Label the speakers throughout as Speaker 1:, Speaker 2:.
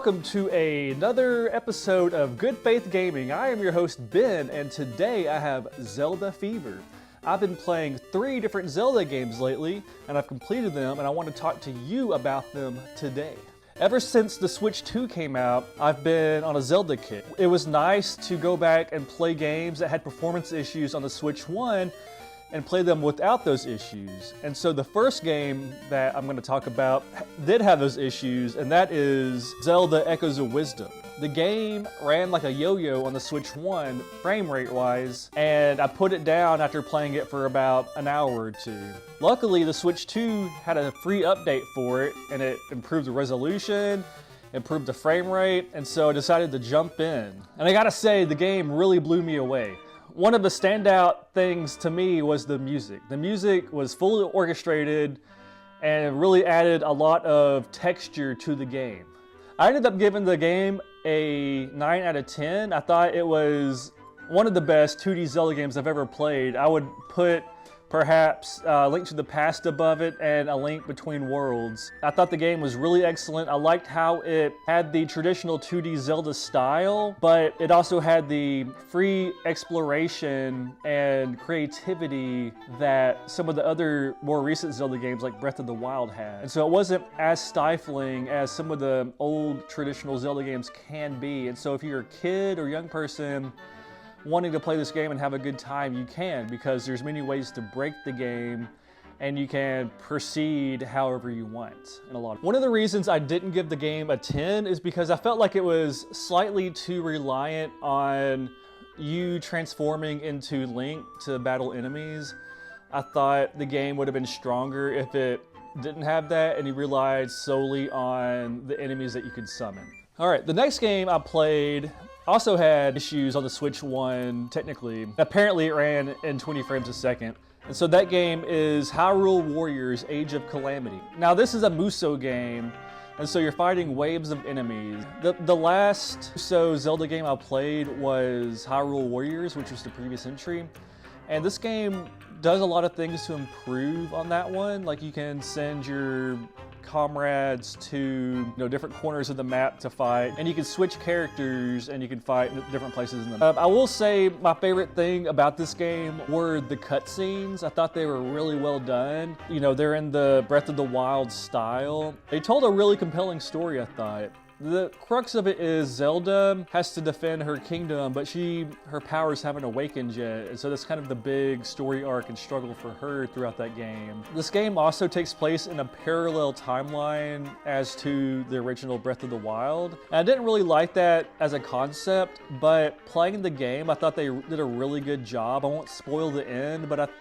Speaker 1: welcome to another episode of Good Faith Gaming. I am your host, Ben, and today I have Zelda Fever. I've been playing 3 different Zelda games lately, and I've completed them, and I want to talk to you about them today. Ever since the Switch 2 came out, I've been on a Zelda kick. It was nice to go back and play games that had performance issues on the Switch 1 and play them without those issues. And so the first game that I'm going to talk about did have those issues, and that is Zelda Echoes of Wisdom. The game ran like a yo-yo on the Switch 1 frame rate wise, and I put it down after playing it for about an hour or 2. Luckily, the Switch 2 had a free update for it, and it improved the resolution, improved the frame rate, and so I decided to jump in. And I gotta say, the game really blew me away. One of the standout things to me was the music. The music was fully orchestrated and really added a lot of texture to the game. I ended up giving the game a 9 out of 10. I thought it was one of the best 2D Zelda games I've ever played. I would put perhaps A Link to the Past above it and A Link Between Worlds. I thought the game was really excellent. I liked how it had the traditional 2D Zelda style, but it also had the free exploration and creativity that some of the other more recent Zelda games like Breath of the Wild had. And so it wasn't as stifling as some of the old traditional Zelda games can be. And so if you're a kid or young person wanting to play this game and have a good time, you can, because there's many ways to break the game and you can proceed however you want in a lot. One of the reasons I didn't give the game a 10 is because I felt like it was slightly too reliant on you transforming into Link to battle enemies. I thought the game would have been stronger if it didn't have that and you relied solely on the enemies that you could summon. All right, the next game I played also had issues on the Switch 1, technically. Apparently it ran in 20 frames a second. And so that game is Hyrule Warriors Age of Calamity. Now this is a Musou game, and so you're fighting waves of enemies. The last Zelda game I played was Hyrule Warriors, which was the previous entry. And this game does a lot of things to improve on that one. Like you can send your comrades to different corners of the map to fight, and you can switch characters and you can fight in different places in the map. I will say my favorite thing about this game were the cutscenes. I thought they were really well done. They're in the Breath of the Wild style. They told a really compelling story, I thought. The crux of it is Zelda has to defend her kingdom, but her powers haven't awakened yet, and so that's kind of the big story arc and struggle for her throughout that game. This game also takes place in a parallel timeline as to the original Breath of the Wild. And I didn't really like that as a concept, but playing the game, I thought they did a really good job. I won't spoil the end, but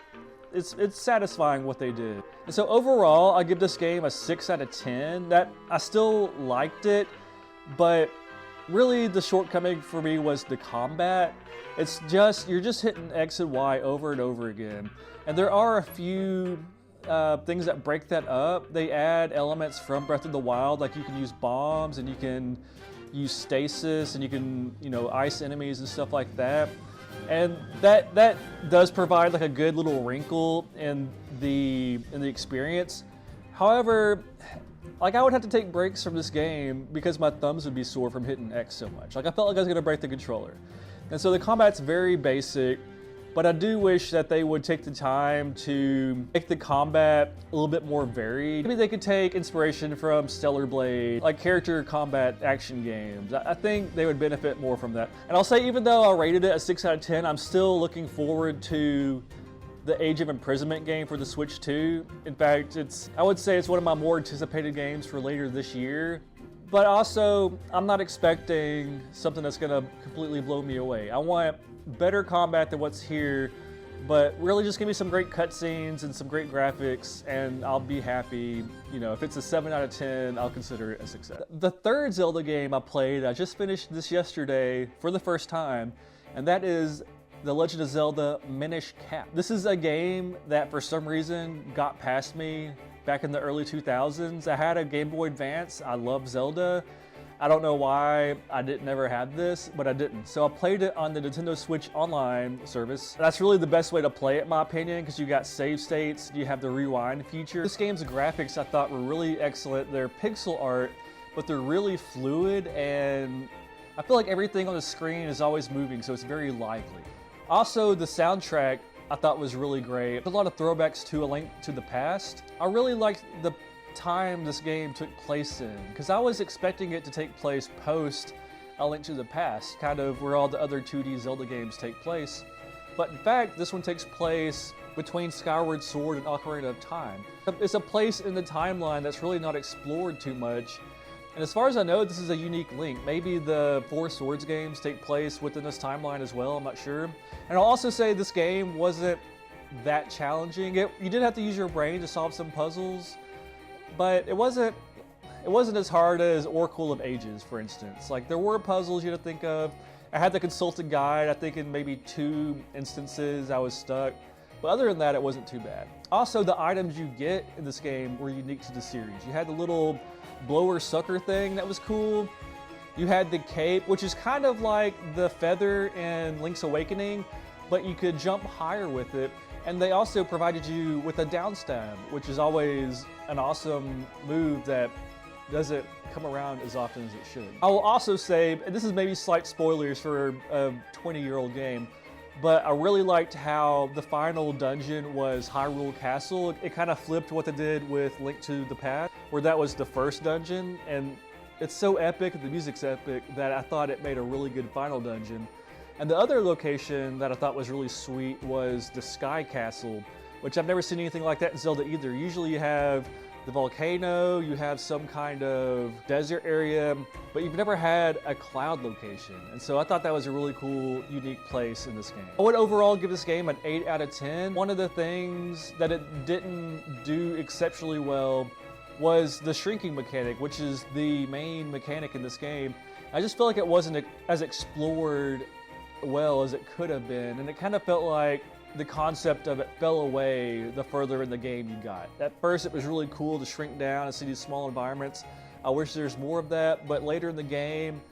Speaker 1: it's satisfying what they did. And so overall, I give this game a 6 out of 10. That I still liked it, but really the shortcoming for me was the combat. It's just, you're just hitting X and Y over and over again. And there are a few things that break that up. They add elements from Breath of the Wild, like you can use bombs and you can use stasis and you can, ice enemies and stuff like that. And that does provide like a good little wrinkle in the experience. However, I would have to take breaks from this game because my thumbs would be sore from hitting X so much. I felt like I was gonna break the controller. And so the combat's very basic, but I do wish that they would take the time to make the combat a little bit more varied. Maybe they could take inspiration from Stellar Blade, like character combat action games. I think they would benefit more from that. And I'll say, even though I rated it a 6 out of 10, I'm still looking forward to the Age of Imprisonment game for the Switch 2. In fact, I would say it's one of my more anticipated games for later this year. But also, I'm not expecting something that's gonna completely blow me away. I want better combat than what's here, but really just give me some great cutscenes and some great graphics, and I'll be happy. If it's a 7 out of 10, I'll consider it a success. The third Zelda game I played, I just finished this yesterday for the first time, and that is The Legend of Zelda Minish Cap. This is a game that for some reason got past me back in the early 2000s. I had a Game Boy Advance. I love Zelda. I don't know why I never had this, but I didn't. So I played it on the Nintendo Switch Online service. That's really the best way to play it, in my opinion, because you got save states, you have the rewind feature. This game's graphics I thought were really excellent. They're pixel art, but they're really fluid, and I feel like everything on the screen is always moving, so it's very lively. Also, the soundtrack I thought was really great. A lot of throwbacks to A Link to the Past. I really liked the time this game took place in, because I was expecting it to take place post A Link to the Past, kind of where all the other 2D Zelda games take place. But in fact, this one takes place between Skyward Sword and Ocarina of Time. It's a place in the timeline that's really not explored too much. And as far as I know, this is a unique Link. Maybe the Four Swords games take place within this timeline as well, I'm not sure. And I'll also say this game wasn't that challenging. You did have to use your brain to solve some puzzles, but it wasn't as hard as Oracle of Ages, for instance. Like, there were puzzles you had to think of. I had to consult a guide. I think in maybe 2 instances I was stuck. But other than that, it wasn't too bad. Also, the items you get in this game were unique to the series. You had the little blower sucker thing that was cool. You had the cape, which is kind of like the feather in Link's Awakening, but you could jump higher with it. And they also provided you with a down stab, which is always an awesome move that doesn't come around as often as it should. I will also say, and this is maybe slight spoilers for a 20-year-old game, but I really liked how the final dungeon was Hyrule Castle. It kind of flipped what they did with Link to the Past, where that was the first dungeon, and it's so epic, the music's epic, that I thought it made a really good final dungeon. And the other location that I thought was really sweet was the Sky Castle, which I've never seen anything like that in Zelda either. Usually you have the volcano, you have some kind of desert area, but you've never had a cloud location. And so I thought that was a really cool, unique place in this game. I would overall give this game an 8 out of 10. One of the things that it didn't do exceptionally well was the shrinking mechanic, which is the main mechanic in this game. I just feel like it wasn't as explored well as it could have been, and it kind of felt like the concept of it fell away the further in the game you got. At first, it was really cool to shrink down and see these small environments. I wish there's more of that, but later in the game,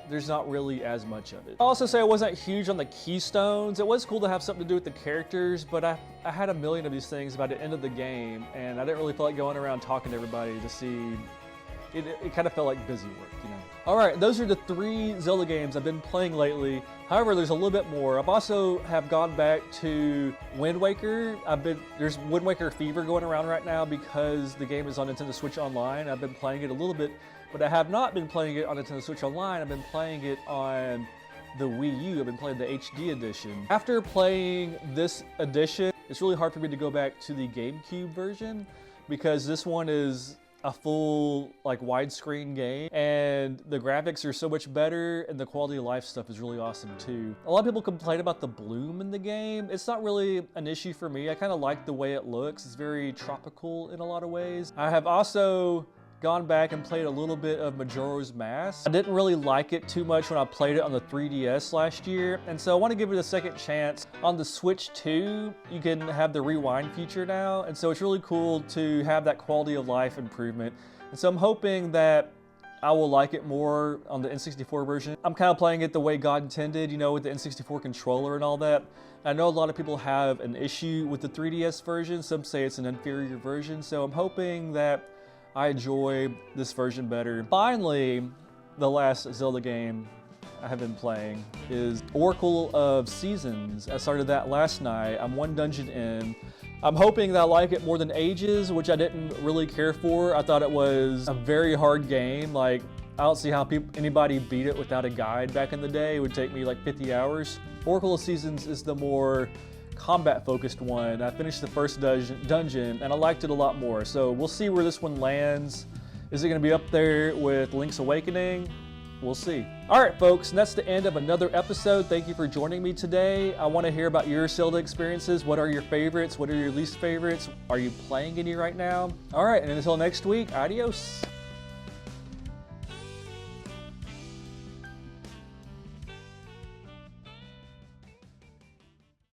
Speaker 1: there's not really as much of it. I'll also say I wasn't huge on the keystones. It was cool to have something to do with the characters, but I had a million of these things by the end of the game, and I didn't really feel like going around talking to everybody to see. It kind of felt like busy work, you know. All right, those are the 3 Zelda games I've been playing lately. However, there's a little bit more. I've also have gone back to Wind Waker. There's Wind Waker fever going around right now because the game is on Nintendo Switch Online. I've been playing it a little bit, but I have not been playing it on Nintendo Switch Online. I've been playing it on the Wii U. I've been playing the HD edition. After playing this edition, it's really hard for me to go back to the GameCube version because this one is a full widescreen game, and the graphics are so much better, and the quality of life stuff is really awesome too. A lot of people complain about the bloom in the game. It's not really an issue for me. I kind of like the way it looks. It's very tropical in a lot of ways. I have also gone back and played a little bit of Majora's Mask. I didn't really like it too much when I played it on the 3DS last year, and so I want to give it a second chance. On the Switch 2, you can have the rewind feature now, and so it's really cool to have that quality of life improvement. And so I'm hoping that I will like it more on the N64 version. I'm kind of playing it the way God intended, you know, with the N64 controller and all that. I know a lot of people have an issue with the 3DS version. Some say it's an inferior version, so I'm hoping that I enjoy this version better. Finally, the last Zelda game I have been playing is Oracle of Seasons. I started that last night. I'm 1 dungeon in. I'm hoping that I like it more than Ages, which I didn't really care for. I thought it was a very hard game. Like, I don't see how anybody beat it without a guide back in the day. It would take me like 50 hours. Oracle of Seasons is the more combat-focused one. I finished the first dungeon, and I liked it a lot more. So we'll see where this one lands. Is it going to be up there with Link's Awakening? We'll see. All right, folks, and that's the end of another episode. Thank you for joining me today. I want to hear about your Zelda experiences. What are your favorites? What are your least favorites? Are you playing any right now? All right, and until next week, adios.